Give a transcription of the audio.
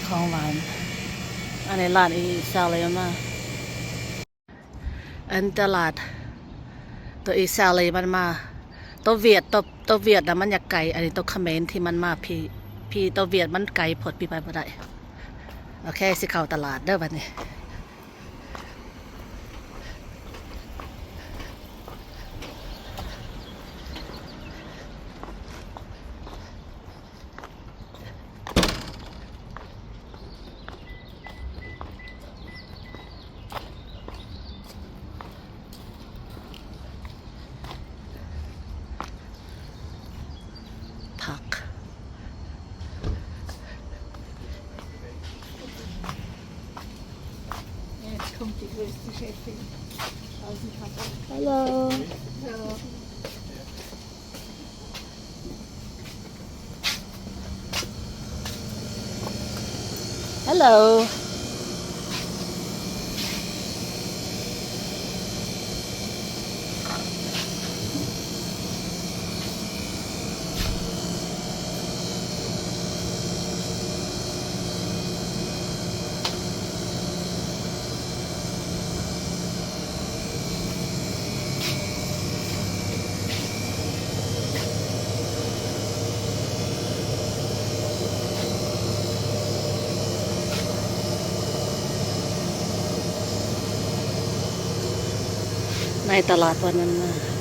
ของหวานอันนี้ร้านอีซาเลมาอันตลาดตัวอีซาเลมันมาตัวเวียดตัวเวียดน่ะมันอยากไกลอันนี้ตัวเขมรที่มันมาพี่ตัวเวียดมันไกลพดพี่ไปบ่ได้โอเคสิเข้าตลาดเด้อบัดนี้ผักHello. Hello.ในตลาดวันนั้น